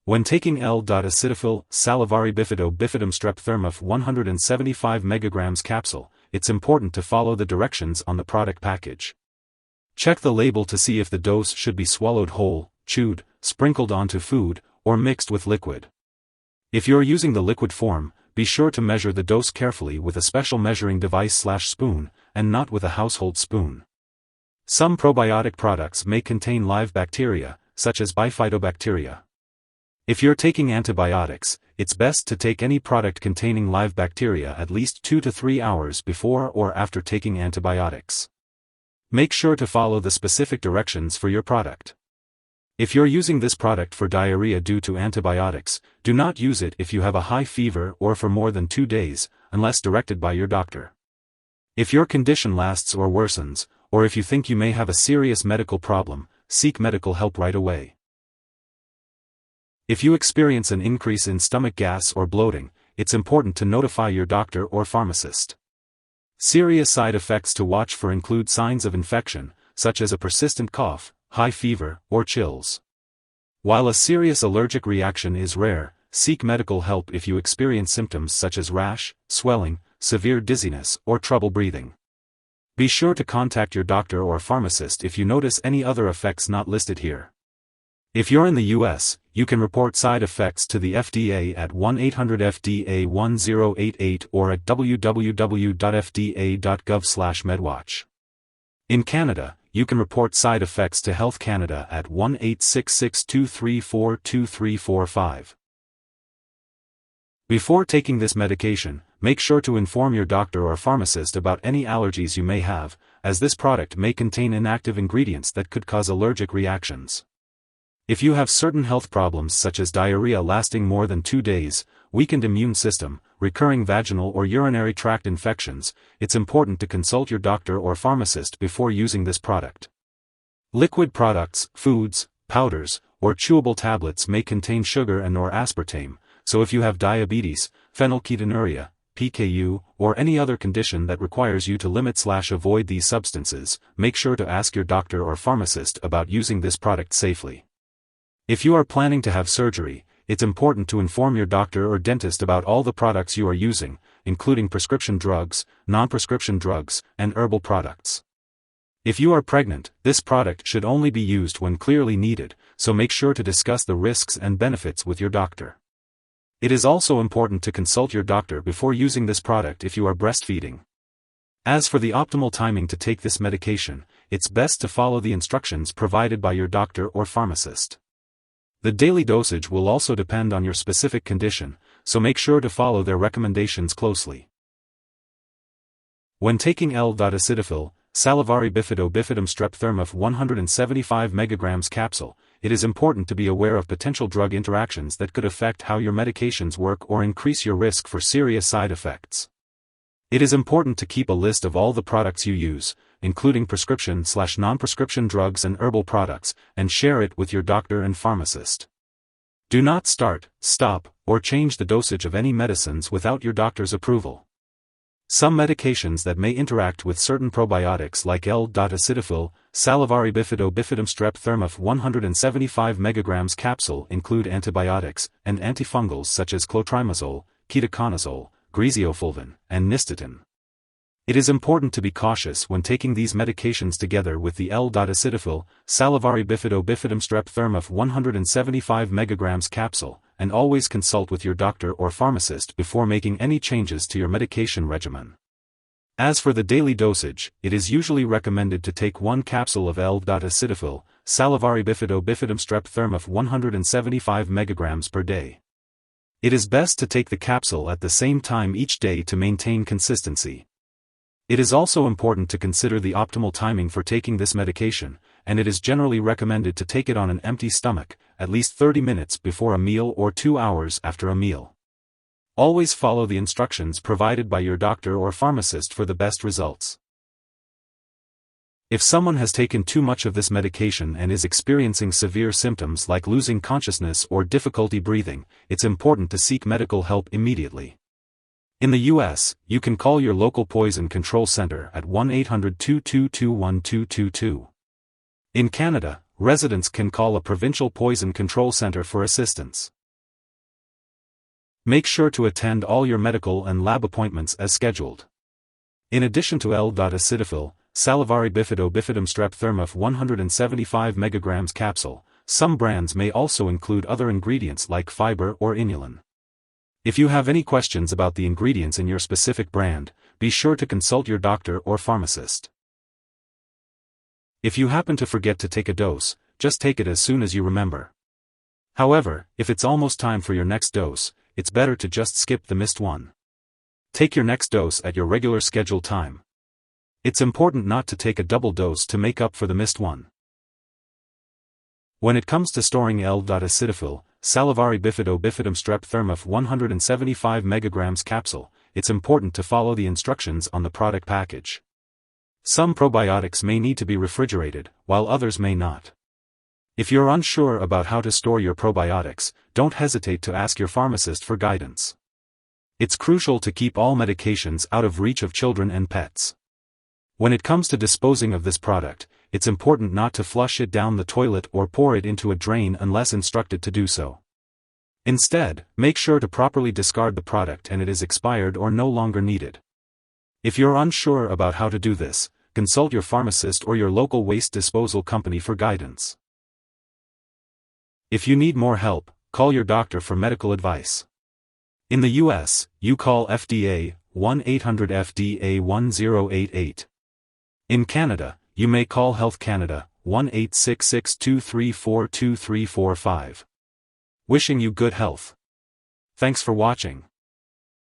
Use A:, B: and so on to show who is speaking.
A: When taking L.Acidophil Salivari-Bifido Bifidum-Strep Thermoph 175 mg capsule, it's important to follow the directions on the product package. Check the label to see if the dose should be swallowed whole, chewed, sprinkled onto food, or mixed with liquid. If you're using the liquid form, be sure to measure the dose carefully with a special measuring device/spoon, and not with a household spoon. Some probiotic products may contain live bacteria, such as bifidobacteria. If you're taking antibiotics, it's best to take any product containing live bacteria at least 2 to 3 hours before or after taking antibiotics. Make sure to follow the specific directions for your product. If you're using this product for diarrhea due to antibiotics, do not use it if you have a high fever or for more than 2 days, unless directed by your doctor. If your condition lasts or worsens, or if you think you may have a serious medical problem, seek medical help right away. If you experience an increase in stomach gas or bloating, it's important to notify your doctor or pharmacist. Serious side effects to watch for include signs of infection, such as a persistent cough, high fever, or chills. While a serious allergic reaction is rare, seek medical help if you experience symptoms such as rash, swelling, severe dizziness, or trouble breathing. Be sure to contact your doctor or pharmacist if you notice any other effects not listed here. If you're in the US, you can report side effects to the FDA at 1-800-FDA-1088 or at www.fda.gov/medwatch. In Canada, you can report side effects to Health Canada at 1-866-234-2345. Before taking this medication, make sure to inform your doctor or pharmacist about any allergies you may have, as this product may contain inactive ingredients that could cause allergic reactions. If you have certain health problems such as diarrhea lasting more than 2 days, weakened immune system, recurring vaginal or urinary tract infections, it's important to consult your doctor or pharmacist before using this product. Liquid products, foods, powders, or chewable tablets may contain sugar and/or aspartame, so if you have diabetes, phenylketonuria, PKU, or any other condition that requires you to limit/avoid these substances, make sure to ask your doctor or pharmacist about using this product safely. If you are planning to have surgery, it's important to inform your doctor or dentist about all the products you are using, including prescription drugs, non-prescription drugs, and herbal products. If you are pregnant, this product should only be used when clearly needed, so make sure to discuss the risks and benefits with your doctor. It is also important to consult your doctor before using this product if you are breastfeeding. As for the optimal timing to take this medication, it's best to follow the instructions provided by your doctor or pharmacist. The daily dosage will also depend on your specific condition, so make sure to follow their recommendations closely. When taking L.Acidophil Salivari-Bifido Bifidum-Strep Thermoph 175 mg capsule, it is important to be aware of potential drug interactions that could affect how your medications work or increase your risk for serious side effects. It is important to keep a list of all the products you use, including prescription/non-prescription drugs and herbal products, and share it with your doctor and pharmacist. Do not start, stop, or change the dosage of any medicines without your doctor's approval. Some medications that may interact with certain probiotics like L.Acidophil Salivari-Bifido Bifidum-Strep Thermoph 175 mg capsule include antibiotics and antifungals such as clotrimazole, ketoconazole, griseofulvin, and nystatin. It is important to be cautious when taking these medications together with the L.Acidophil Salivari-Bifido Bifidum-Strep Thermoph 175 mg capsule, and always consult with your doctor or pharmacist before making any changes to your medication regimen. As for the daily dosage, it is usually recommended to take 1 capsule of L.Acidophil Salivari-Bifido Bifidum-Strep Thermoph 175 mg per day. It is best to take the capsule at the same time each day to maintain consistency. It is also important to consider the optimal timing for taking this medication, and it is generally recommended to take it on an empty stomach, at least 30 minutes before a meal or 2 hours after a meal. Always follow the instructions provided by your doctor or pharmacist for the best results. If someone has taken too much of this medication and is experiencing severe symptoms like losing consciousness or difficulty breathing, it's important to seek medical help immediately. In the US, you can call your local poison control center at 1-800-222-1222. In Canada, residents can call a provincial poison control center for assistance. Make sure to attend all your medical and lab appointments as scheduled. In addition to L.Acidophil Salivari-Bifido Bifidum-Strep Thermoph 175 mg capsule, some brands may also include other ingredients like fiber or inulin. If you have any questions about the ingredients in your specific brand, be sure to consult your doctor or pharmacist. If you happen to forget to take a dose, just take it as soon as you remember. However, if it's almost time for your next dose, it's better to just skip the missed one. Take your next dose at your regular scheduled time. It's important not to take a double dose to make up for the missed one. When it comes to storing L.Acidophil Salivari-Bifido Bifidum-Strep Thermoph 175 mg capsule, it's important to follow the instructions on the product package. Some probiotics may need to be refrigerated, while others may not. If you're unsure about how to store your probiotics, don't hesitate to ask your pharmacist for guidance. It's crucial to keep all medications out of reach of children and pets. When it comes to disposing of this product, it's important not to flush it down the toilet or pour it into a drain unless instructed to do so. Instead, make sure to properly discard the product and it is expired or no longer needed. If you're unsure about how to do this, consult your pharmacist or your local waste disposal company for guidance. If you need more help, call your doctor for medical advice. In the US, you call FDA 1-800-FDA-1088. In Canada, you may call Health Canada 1-866-234-2345. Wishing you good health. Thanks for watching.